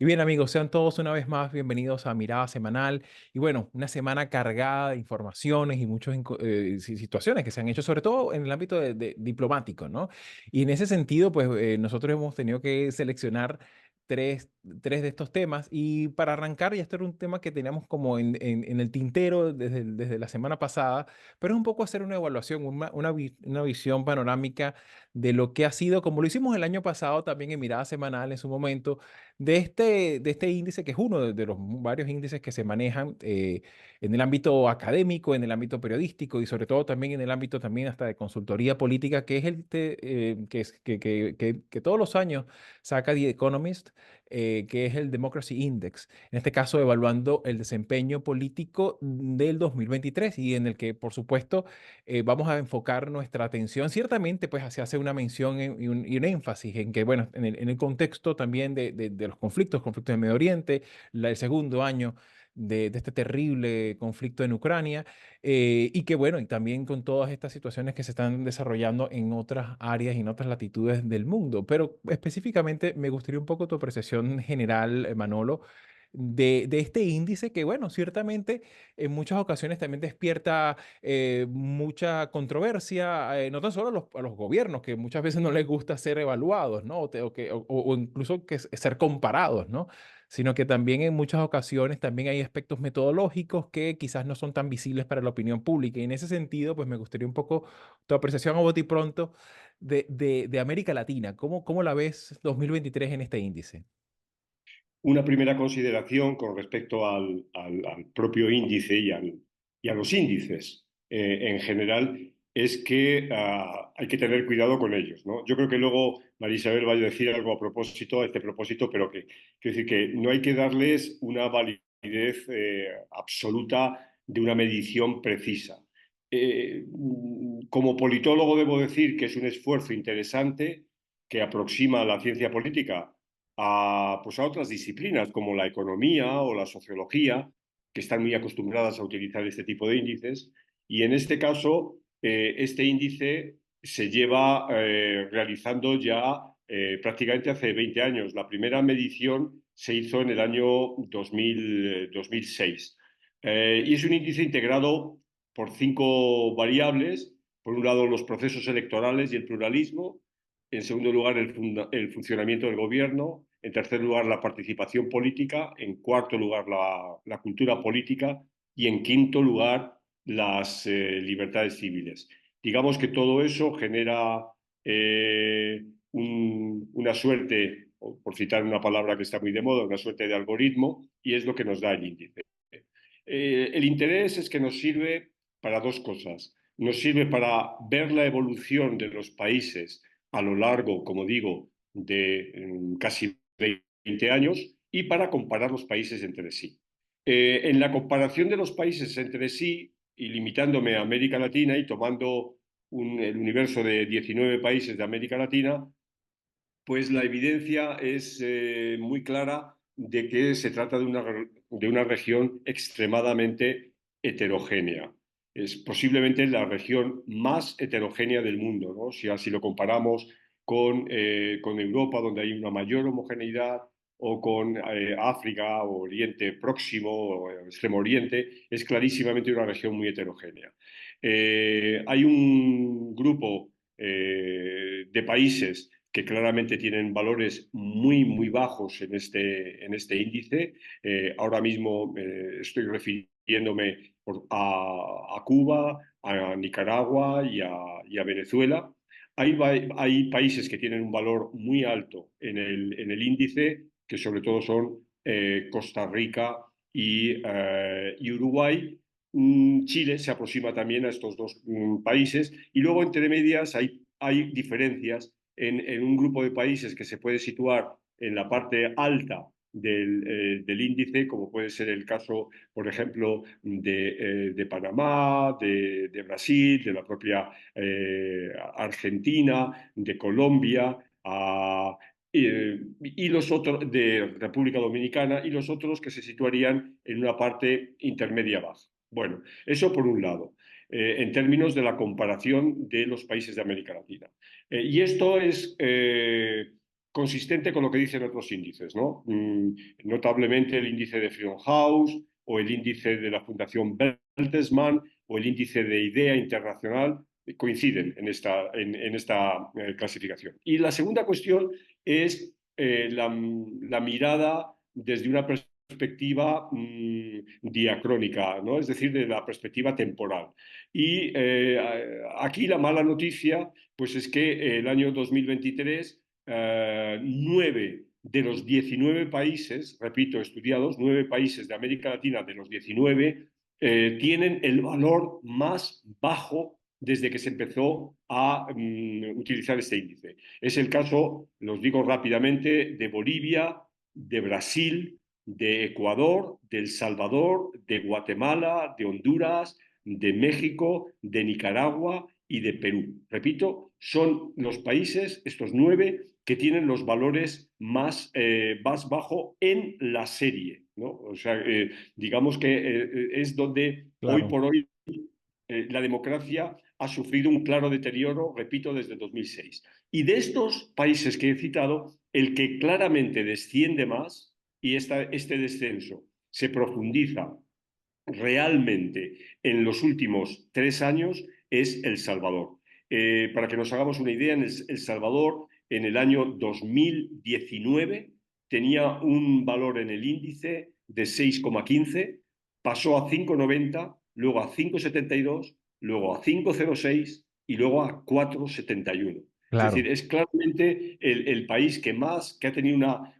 Y bien, amigos, sean todos una vez más bienvenidos a Mirada Semanal. Y bueno, una semana cargada de informaciones y muchas situaciones que se han hecho, sobre todo en el ámbito diplomático, ¿no? Y en ese sentido, pues nosotros hemos tenido que seleccionar tres, tres de estos temas. Y para arrancar, ya este era un tema que teníamos como en el tintero desde la semana pasada, pero es un poco hacer una evaluación, una visión panorámica de lo que ha sido, como lo hicimos el año pasado también en Mirada Semanal en su momento de este índice, que es uno de los varios índices que se manejan en el ámbito académico, en el ámbito periodístico y sobre todo también en el ámbito también hasta de consultoría política, que es que todos los años saca The Economist, que es el Democracy Index, en este caso evaluando el desempeño político del 2023 y en el que, por supuesto, vamos a enfocar nuestra atención. Ciertamente, pues se hace una mención y un énfasis en que, bueno, en el contexto también de los conflictos en Medio Oriente, el segundo año de este terrible conflicto en Ucrania, y que, bueno, y también con todas estas situaciones que se están desarrollando en otras áreas y en otras latitudes del mundo. Pero específicamente me gustaría un poco tu apreciación general, Manolo, de este índice que, bueno, ciertamente en muchas ocasiones también despierta mucha controversia, no tan solo a los gobiernos, que muchas veces no les gusta ser evaluados, ¿no? O incluso ser comparados, ¿no? Sino que también en muchas ocasiones también hay aspectos metodológicos que quizás no son tan visibles para la opinión pública. Y en ese sentido, pues me gustaría un poco tu apreciación a bote y pronto de América Latina. ¿Cómo la ves 2023 en este índice? Una primera consideración con respecto al propio índice y a los índices en general es que hay que tener cuidado con ellos, ¿no? Yo creo que luego María Isabel va a decir algo a este propósito, pero quiero decir que no hay que darles una validez absoluta de una medición precisa. Como politólogo debo decir que es un esfuerzo interesante que aproxima la ciencia política pues a otras disciplinas como la economía o la sociología, que están muy acostumbradas a utilizar este tipo de índices. Y en este caso, este índice se lleva realizando ya prácticamente hace 20 años. La primera medición se hizo en el año 2006. Y es un índice integrado por 5 variables. Por un lado, los procesos electorales y el pluralismo. En segundo lugar, el funcionamiento del gobierno. En tercer lugar, la participación política. En cuarto lugar, la cultura política. Y en quinto lugar, las libertades civiles. Digamos que todo eso genera una suerte, por citar una palabra que está muy de moda, una suerte de algoritmo, y es lo que nos da el índice. El interés es que nos sirve para dos cosas. Nos sirve para ver la evolución de los países a lo largo, como digo, de casi 20 años y para comparar los países entre sí. En la comparación de los países entre sí, y limitándome a América Latina y tomando el universo de 19 países de América Latina, pues la evidencia es muy clara de que se trata de una región extremadamente heterogénea. Es posiblemente la región más heterogénea del mundo, ¿no? Si así lo comparamos con Europa, donde hay una mayor homogeneidad, o con África o Oriente Próximo o Extremo Oriente, es clarísimamente una región muy heterogénea. Hay un grupo de países que claramente tienen valores muy, muy bajos en este índice. Ahora mismo estoy refiriéndome a Cuba, a Nicaragua y a Venezuela. Hay países que tienen un valor muy alto en el índice, que sobre todo son Costa Rica y Uruguay. Chile se aproxima también a estos dos países y luego entre medias hay diferencias en un grupo de países que se puede situar en la parte alta del índice, como puede ser el caso, por ejemplo, de Panamá, de Brasil, de la propia Argentina, de Colombia, y los otros de República Dominicana y los otros que se situarían en una parte intermedia baja. Bueno, eso por un lado, en términos de la comparación de los países de América Latina. Y esto es consistente con lo que dicen otros índices, ¿no? Notablemente el índice de Freedom House o el índice de la Fundación Bertelsmann o el índice de IDEA Internacional coinciden en esta clasificación. Y la segunda cuestión es la mirada desde una perspectiva diacrónica, ¿no? Es decir, de la perspectiva temporal. Y aquí la mala noticia pues es que el año 2023 9 de los 19 países, repito, estudiados, 9 países de América Latina de los 19, tienen el valor más bajo desde que se empezó a utilizar este índice. Es el caso, los digo rápidamente, de Bolivia, de Brasil, de Ecuador, de El Salvador, de Guatemala, de Honduras, de México, de Nicaragua y de Perú. Repito, son los países, estos 9, que tienen los valores más bajos en la serie, ¿no? O sea, digamos que es donde hoy Claro. por hoy la democracia ha sufrido un claro deterioro, repito, desde 2006. Y de estos países que he citado, el que claramente desciende más, y este descenso se profundiza realmente en los últimos 3 años, es El Salvador. Para que nos hagamos una idea, en El Salvador, en el año 2019, tenía un valor en el índice de 6,15, pasó a 5,90, luego a 5,72, luego a 5,06 y luego a 4,71. Es decir, Claro. es claramente el país que ha tenido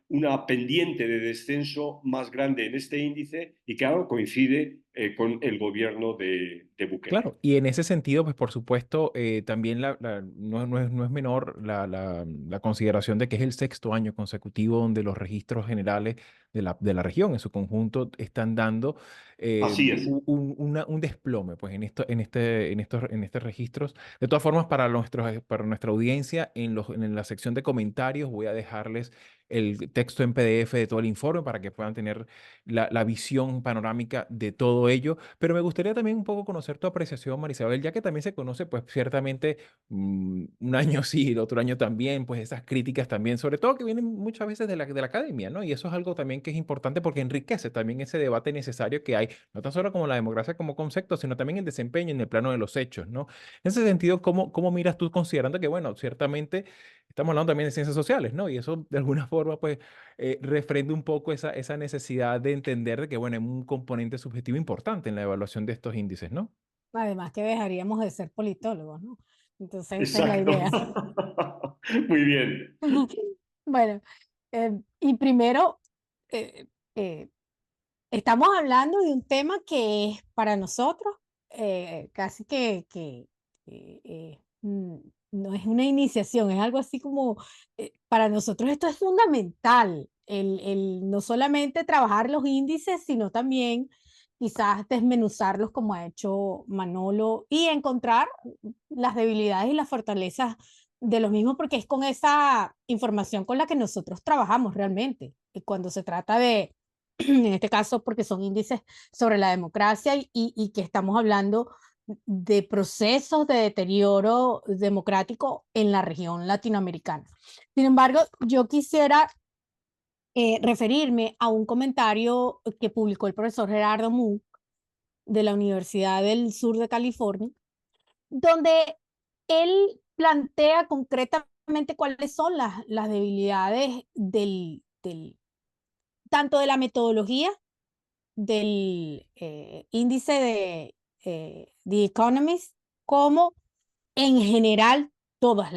una pendiente de descenso más grande en este índice y que ahora coincide con el gobierno de Bukele. Claro, y en ese sentido, pues por supuesto, también no es menor la consideración de que es el sexto año consecutivo donde los registros generales de la región en su conjunto están dando Así es. un desplome pues, en estos registros. De todas formas, para nuestra audiencia, en la sección de comentarios voy a dejarles el texto en PDF de todo el informe para que puedan tener la visión panorámica de todo ello. Pero me gustaría también un poco conocer tu apreciación, Marisabel, ya que también se conoce, pues ciertamente un año sí, el otro año también, pues esas críticas también, sobre todo que vienen muchas veces de la academia, ¿no? Y eso es algo también que es importante porque enriquece también ese debate necesario que hay, no tan solo como la democracia como concepto, sino también el desempeño en el plano de los hechos, ¿no? En ese sentido, ¿cómo miras tú considerando que, bueno, ciertamente estamos hablando también de ciencias sociales, ¿no? Y eso de alguna forma, pues refrenda un poco esa necesidad de entender de que, bueno, hay un componente subjetivo importante en la evaluación de estos índices, ¿no? Además que dejaríamos de ser politólogos, ¿no? Entonces esa es la Exacto. idea. Muy bien. Bueno, y primero, eh, eh, estamos hablando de un tema que es para nosotros casi que no es una iniciación, es algo así como, para nosotros esto es fundamental, el no solamente trabajar los índices, sino también quizás desmenuzarlos como ha hecho Manolo y encontrar las debilidades y las fortalezas de los mismos, porque es con esa información con la que nosotros trabajamos realmente. Y cuando se trata de, en este caso, porque son índices sobre la democracia y que estamos hablando de procesos de deterioro democrático en la región latinoamericana. Sin embargo, yo quisiera referirme a un comentario que publicó el profesor Gerardo Mu de la Universidad del Sur de California, donde él plantea concretamente cuáles son las debilidades tanto de la metodología del índice de The Economist, como en general todas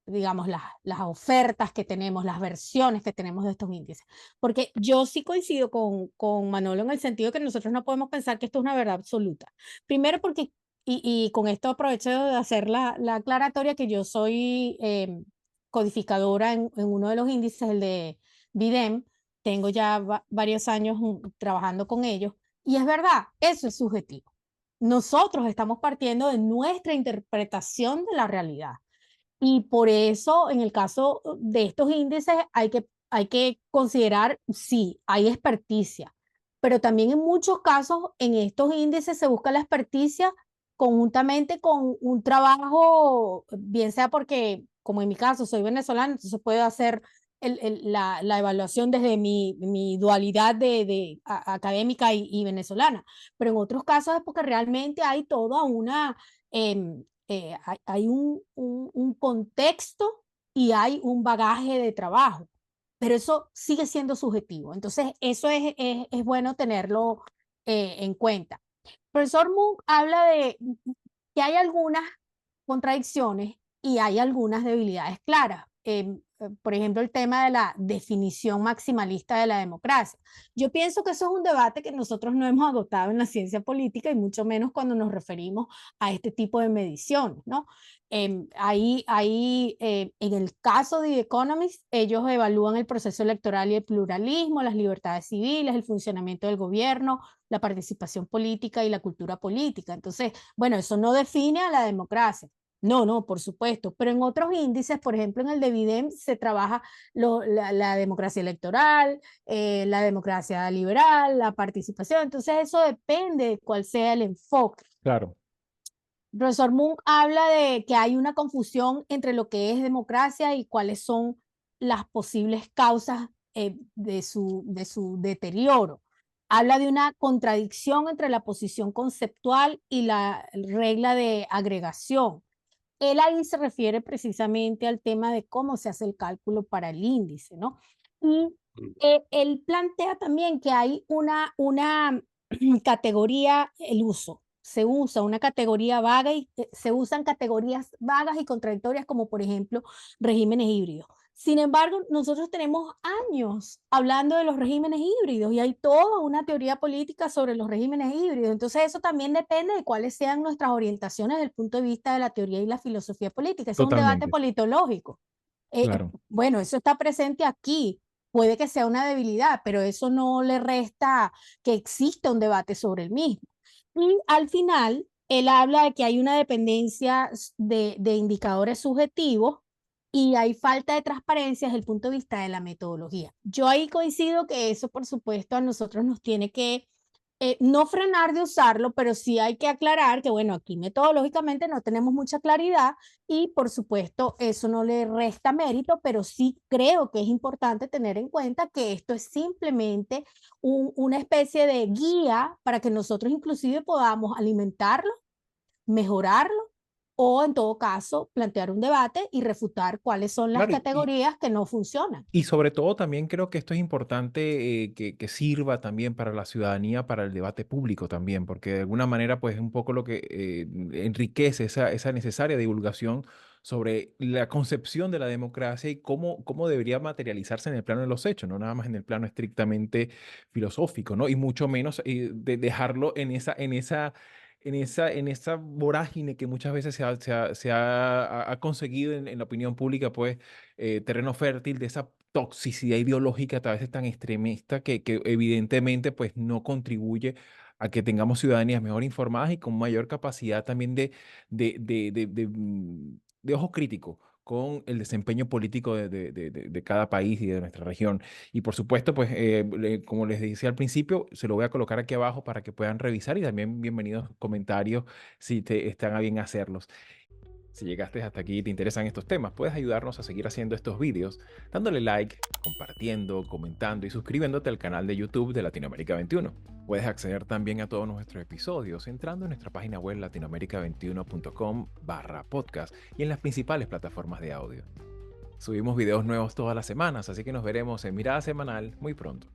digamos, las ofertas que tenemos, las versiones que tenemos de estos índices. Porque yo sí coincido con Manolo en el sentido que nosotros no podemos pensar que esto es una verdad absoluta. Primero porque, y con esto aprovecho de hacer la aclaratoria, que yo soy codificadora en uno de los índices, el de BIDEM. Tengo ya varios años trabajando con ellos. Y es verdad, eso es subjetivo. Nosotros estamos partiendo de nuestra interpretación de la realidad. Y por eso, en el caso de estos índices, hay que considerar, sí, hay experticia, pero también en muchos casos en estos índices se busca la experticia conjuntamente con un trabajo, bien sea porque como en mi caso soy venezolana, entonces puedo hacer la evaluación desde mi dualidad académica y venezolana, pero en otros casos es porque realmente hay toda una, hay un contexto y hay un bagaje de trabajo, pero eso sigue siendo subjetivo, entonces eso es bueno tenerlo en cuenta. Profesor Mook habla de que hay algunas contradicciones y hay algunas debilidades claras. Por ejemplo, el tema de la definición maximalista de la democracia. Yo pienso que eso es un debate que nosotros no hemos agotado en la ciencia política y mucho menos cuando nos referimos a este tipo de mediciones, ¿no? En el caso de The Economist, ellos evalúan el proceso electoral y el pluralismo, las libertades civiles, el funcionamiento del gobierno, la participación política y la cultura política. Entonces, bueno, eso no define a la democracia. No, por supuesto, pero en otros índices, por ejemplo, en el de Biden se trabaja la democracia electoral, la democracia liberal, la participación, entonces eso depende de cuál sea el enfoque. Claro. El profesor Moon habla de que hay una confusión entre lo que es democracia y cuáles son las posibles causas de su deterioro. Habla de una contradicción entre la posición conceptual y la regla de agregación. Él ahí se refiere precisamente al tema de cómo se hace el cálculo para el índice, ¿no? Y él plantea también que hay una categoría, el uso. Se usa una categoría vaga y se usan categorías vagas y contradictorias como por ejemplo regímenes híbridos. Sin embargo, nosotros tenemos años hablando de los regímenes híbridos y hay toda una teoría política sobre los regímenes híbridos. Entonces, eso también depende de cuáles sean nuestras orientaciones desde el punto de vista de la teoría y la filosofía política. Eso es un debate politológico. Claro. Bueno, eso está presente aquí. Puede que sea una debilidad, pero eso no le resta que exista un debate sobre el mismo. Y al final, él habla de que hay una dependencia de indicadores subjetivos y hay falta de transparencia desde el punto de vista de la metodología. Yo ahí coincido que eso, por supuesto, a nosotros nos tiene que no frenar de usarlo, pero sí hay que aclarar que, bueno, aquí metodológicamente no tenemos mucha claridad y, por supuesto, eso no le resta mérito, pero sí creo que es importante tener en cuenta que esto es simplemente una especie de guía para que nosotros inclusive podamos alimentarlo, mejorarlo o en todo caso plantear un debate y refutar cuáles son las categorías que no funcionan. Y sobre todo también creo que esto es importante que sirva también para la ciudadanía, para el debate público también, porque de alguna manera pues es un poco lo que enriquece esa necesaria divulgación sobre la concepción de la democracia y cómo debería materializarse en el plano de los hechos, no nada más en el plano estrictamente filosófico, ¿no? Y mucho menos de dejarlo en esa vorágine que muchas veces ha conseguido en la opinión pública, pues, terreno fértil de esa toxicidad ideológica a veces tan extremista que evidentemente, pues, no contribuye a que tengamos ciudadanías mejor informadas y con mayor capacidad también de ojo crítico con el desempeño político de cada país y de nuestra región. Y por supuesto, pues, como les decía al principio, se lo voy a colocar aquí abajo para que puedan revisar y también bienvenidos comentarios si están a bien hacerlos. Si llegaste hasta aquí y te interesan estos temas, puedes ayudarnos a seguir haciendo estos vídeos dándole like, compartiendo, comentando y suscribiéndote al canal de YouTube de Latinoamérica 21. Puedes acceder también a todos nuestros episodios entrando en nuestra página web latinoamerica21.com/podcast y en las principales plataformas de audio. Subimos videos nuevos todas las semanas, así que nos veremos en Mirada Semanal muy pronto.